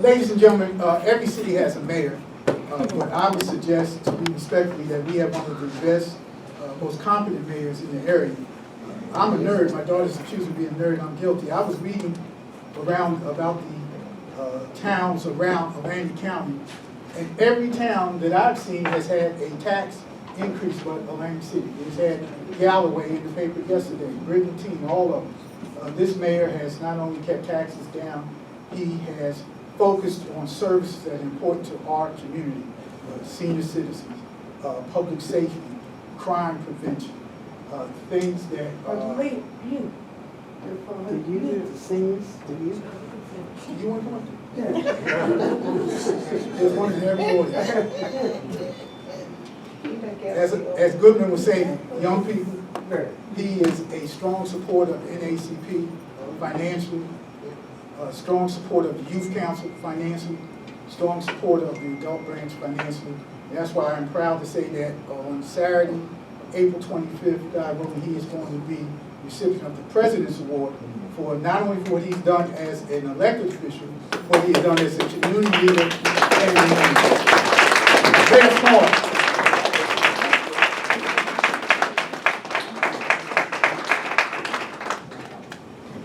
Ladies and gentlemen, every city has a mayor, but I would suggest to you respectfully that we have one of the best, most competent mayors in the area. I'm a nerd. My daughter's accused of being a nerd. I'm guilty. I was reading around about the towns around Atlantic County, and every town that I've seen has had a tax increase but Atlantic City. It's had Galloway in the paper yesterday, Brigantine, all of them. This mayor has not only kept taxes down, he has focused on services that are important to our community, senior citizens, public safety, crime prevention, things that... Wait, you. Did you do the seniors? Did you? You want to come up? Yeah. There's one in every order. As Goodman was saying, young people, he is a strong supporter of NAACP financially, a strong supporter of the Youth Council financially, strong supporter of the adult branch financially. And that's why I'm proud to say that on Saturday, April 25th, God willing, he is going to be recipient of the President's Award for not only for what he's done as an elected official, what he's done as a community leader and very smart.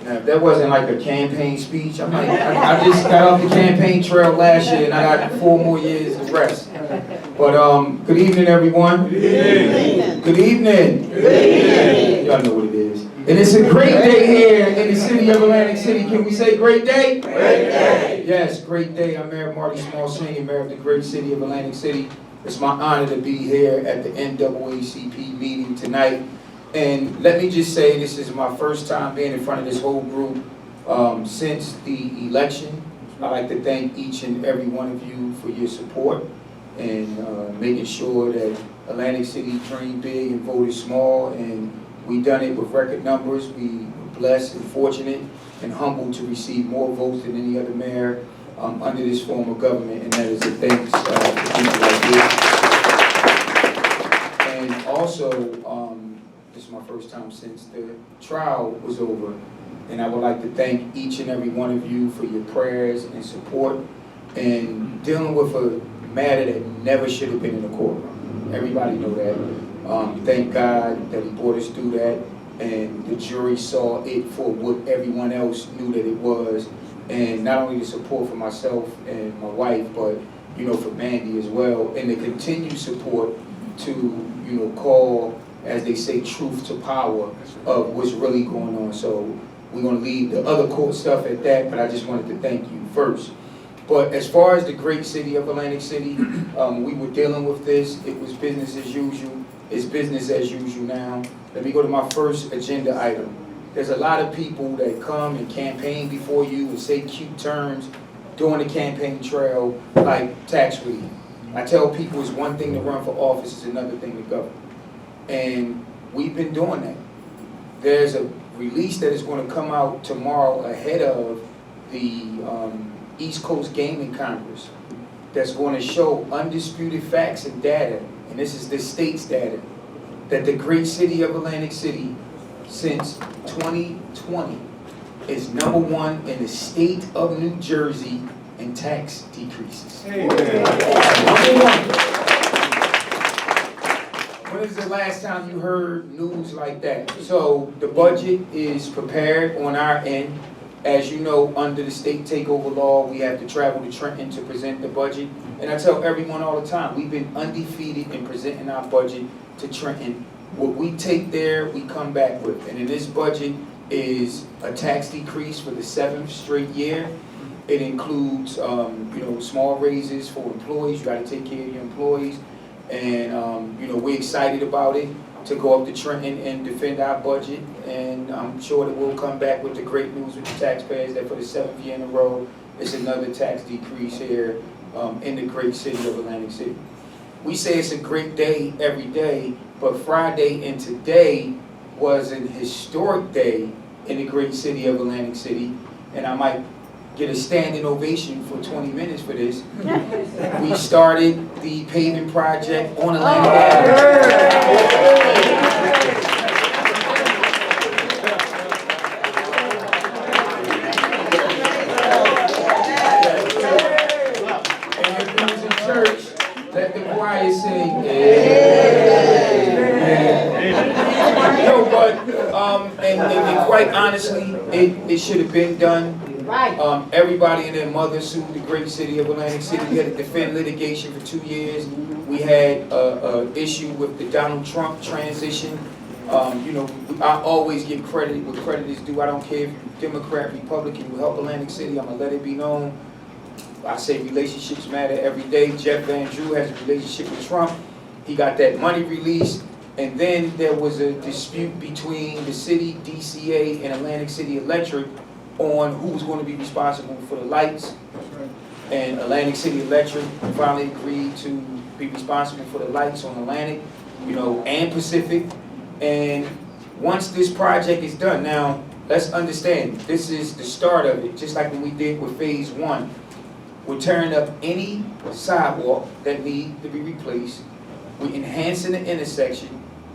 Now, if that wasn't like a campaign speech, I just got off the campaign trail last year and I got 4 more years to rest. But good evening, everyone. Good evening. Good evening. Good evening. Y'all know what it is. And it's a great day here in the city of Atlantic City. Can we say great day? Great day. Yes, great day. I'm Mayor Marty Small Sr., Mayor of the great city of Atlantic City. It's my honor to be here at the NAACP meeting tonight. And let me just say, this is my first time being in front of this whole group since the election. I'd like to thank each and every one of you for your support and making sure that Atlantic City dreamed big and voted small, and we done it with record numbers. We were blessed and fortunate and humbled to receive more votes than any other mayor under this form of government, and that is a thanks to people like you. And also, this is my first time since the trial was over, and I would like to thank each and every one of you for your prayers and support and dealing with a matter that never should have been in the courtroom. Everybody know that. Thank God that he brought us through that, and the jury saw it for what everyone else knew that it was, and not only the support for myself and my wife, but for Mandy as well, and the continued support to call, as they say, truth to power of what's really going on. So we're going to leave the other court stuff at that, but I just wanted to thank you first. But as far as the great city of Atlantic City, we were dealing with this. It was business as usual. It's business as usual now. Let me go to my first agenda item. There's a lot of people that come and campaign before you and say cute terms during the campaign trail, like tax relief. I tell people it's one thing to run for office, it's another thing to govern. And we've been doing that. There's a release that is going to come out tomorrow ahead of the East Coast Gaming Congress that's going to show undisputed facts and data, and this is the state's data, that the great city of Atlantic City since 2020 is #1 in the state of New Jersey in tax decreases. Hey, #1. When is the last time you heard news like that? So the budget is prepared on our end. As you know, under the state takeover law, we have to travel to Trenton to present the budget. And I tell everyone all the time, we've been undefeated in presenting our budget to Trenton. What we take there, we come back with. And in this budget is a tax decrease for the 7th straight year. It includes, small raises for employees. You got to take care of your employees. And, we're excited about it to go up to Trenton and defend our budget. And I'm sure that we'll come back with the great news with the taxpayers that for the 7th year in a row, it's another tax decrease here in the great city of Atlantic City. We say it's a great day every day, but Friday and today was an historic day in the great city of Atlantic City. And I might get a standing ovation for 20 minutes for this. We started the paving project on Atlantic Avenue. sing. No, but, and quite honestly, it should have been done. Right. Everybody and their mother sued the great city of Atlantic City. We had to defend litigation for 2 years. We had a issue with the Donald Trump transition. You know, I always give credit where credit is due. I don't care if you're Democrat, Republican, you help Atlantic City, I'm gonna let it be known. I say relationships matter every day. Jeff Van Drew has a relationship with Trump. He got that money released. And then there was a dispute between the city, DCA, and Atlantic City Electric on who was going to be responsible for the lights. And Atlantic City Electric finally agreed to be responsible for the lights on Atlantic, you know, and Pacific. And once this project is done, now let's understand, this is the start of it, just like when we did with phase 1. We're tearing up any sidewalk that need to be replaced. We're enhancing the intersection.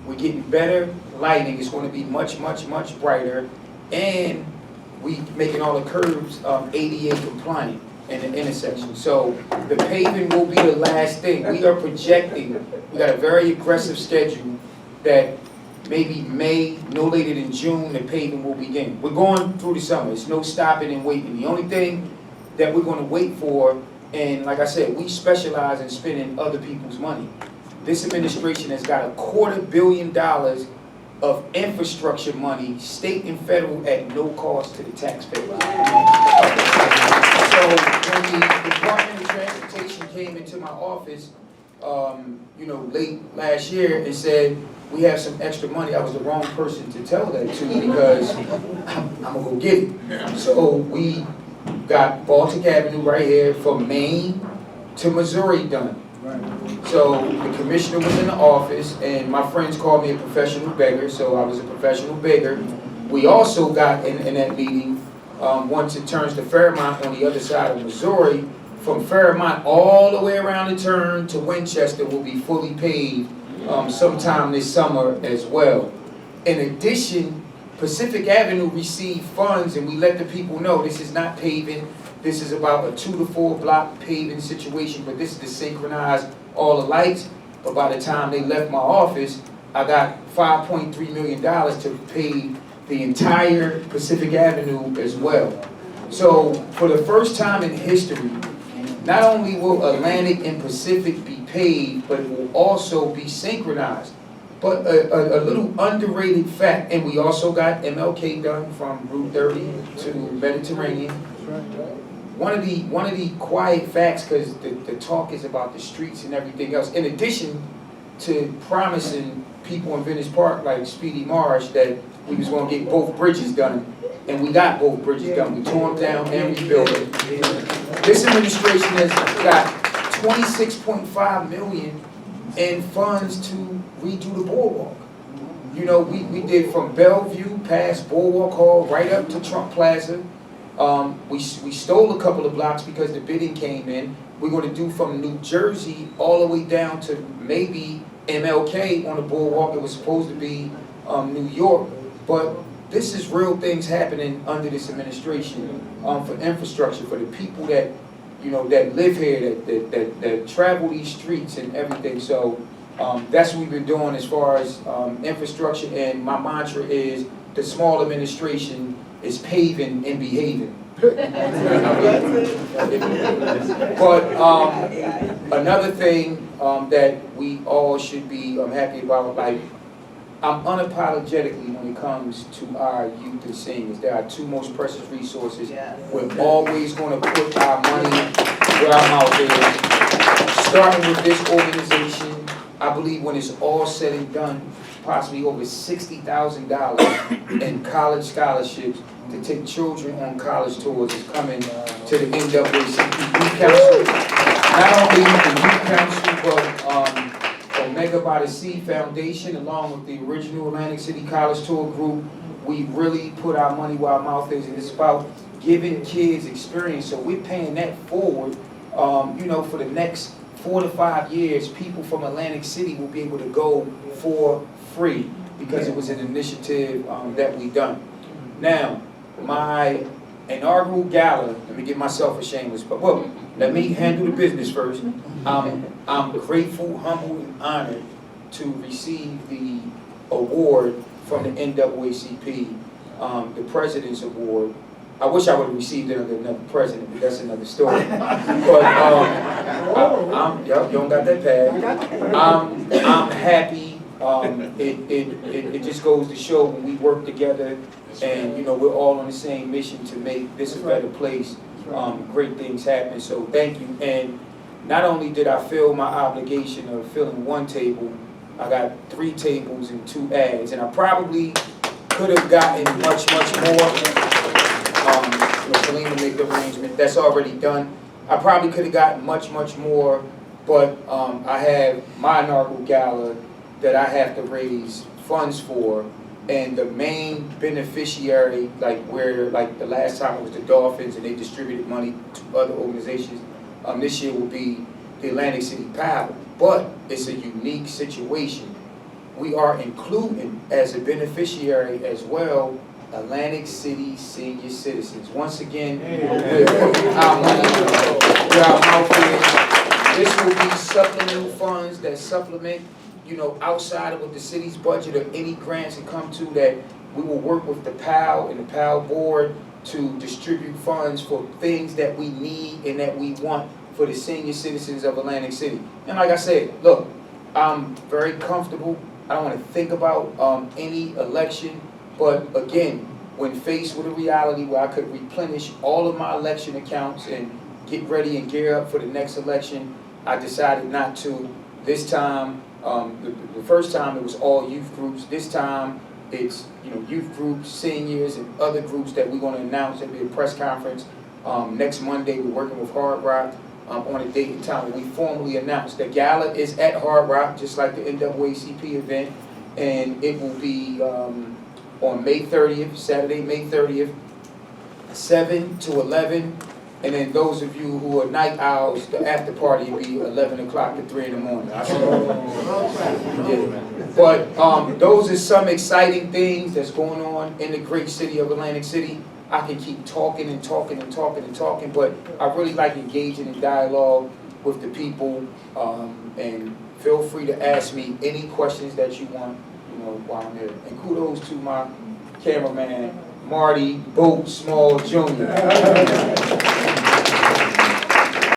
We're getting better lighting. It's going to be much, much, much brighter. And we making all the curbs ADA compliant in the intersection. So the paving will be the last thing. We are projecting, we got a very aggressive schedule that maybe May, no later than June, the paving will begin. We're going through the summer. It's no stopping and waiting. The only thing that we're going to wait for, and like I said, we specialize in spending other people's money. This administration has got $250 million of infrastructure money, state and federal, at no cost to the taxpayer. So when the Department of Transportation came into my office, you know, late last year and said, we have some extra money, I was the wrong person to tell that to because I'm gonna go get it. So we got Baltic Avenue right here from Maine to Missouri done. So the commissioner was in the office, and my friends called me a professional beggar, so I was a professional beggar. We also got in that meeting, once it turns to Fairmont on the other side of Missouri, from Fairmont all the way around the turn to Winchester will be fully paved sometime this summer as well. In addition, Pacific Avenue received funds, and we let the people know this is not paving. This is about a 2 to 4 block paving situation, but this is to synchronize all the lights. But by the time they left my office, I got $5.3 million to pave the entire Pacific Avenue as well. So for the first time in history, not only will Atlantic and Pacific be paved, but it will also be synchronized. But a little underrated fact, and we also got MLK done from Route 30 to Mediterranean. One of the quiet facts, because the talk is about the streets and everything else, in addition to promising people in Venice Park like Speedy Marsh that we was going to get both bridges done, and we got both bridges done. We tore them down and rebuilt it. This administration has got $26.5 million in funds to redo the boardwalk. You know, we did from Bellevue past Boardwalk Hall right up to Trump Plaza. We stole a couple of blocks because the bidding came in. We're going to do from New Jersey all the way down to maybe MLK on the boardwalk. It was supposed to be New York, but this is real things happening under this administration for infrastructure, for the people that, you know, that live here, that travel these streets and everything. So that's what we've been doing as far as infrastructure, and my mantra is the small administration is paving and behaving. But another thing that we all should be happy about, like, I'm unapologetically when it comes to our youth and seniors. They are our two most precious resources. We're always going to put our money where our mouth is. Starting with this organization, I believe when it's all said and done, possibly over $60,000 in college scholarships to take children on college tours is coming to the NAACP Youth Council. Not only the Youth Council, but Omega by the Sea Foundation, along with the original Atlantic City College Tour Group. We really put our money where our mouth is, and it's about giving kids experience. So we're paying that forward. You know, for the next 4 to 5 years, people from Atlantic City will be able to go for free because it was an initiative that we done. Now, my inaugural gala, let me give myself a shameless, but well, let me handle the business first. I'm grateful, humble, and honored to receive the award from the NAACP, the President's Award. I wish I would have received it under another president, but that's another story. But you don't got that pad. I'm happy. It just goes to show when we work together, and you know we're all on the same mission to make this a better place. Great things happen. So thank you. And not only did I feel my obligation of filling one table, I got 3 tables and 2 ads, and I probably could have gotten much more. Selena make the arrangement. That's already done. I probably could have gotten much more, but I have my inaugural gala that I have to raise funds for, and the main beneficiary, like the last time it was the Dolphins and they distributed money to other organizations, this year will be the Atlantic City Power. But it's a unique situation. We are including as a beneficiary as well Atlantic City senior citizens. Once again, we're putting our money where our mouth is. This will be supplemental funds that supplement, you know, outside of what the city's budget or any grants that come to, that we will work with the PAL and the PAL board to distribute funds for things that we need and that we want for the senior citizens of Atlantic City. And like I said, look, I'm very comfortable. I don't want to think about any election. But again, when faced with a reality where I could replenish all of my election accounts and get ready and gear up for the next election, I decided not to. This time, the first time it was all youth groups. This time it's youth groups, seniors, and other groups that we're going to announce. There'll be a press conference next Monday. We're working with Hard Rock on a date and time when we formally announce. The gala is at Hard Rock, just like the NAACP event, and it will be on May 30th, Saturday, May 30th, 7 to 11. And then those of you who are night owls, the after party will be 11 o'clock to 3 in the morning. Yeah. But those are some exciting things that's going on in the great city of Atlantic City. I can keep talking and talking and talking and talking, but I really like engaging in dialogue with the people. And feel free to ask me any questions that you want, while I'm here. And kudos to my cameraman, Marty Boat Small Jr.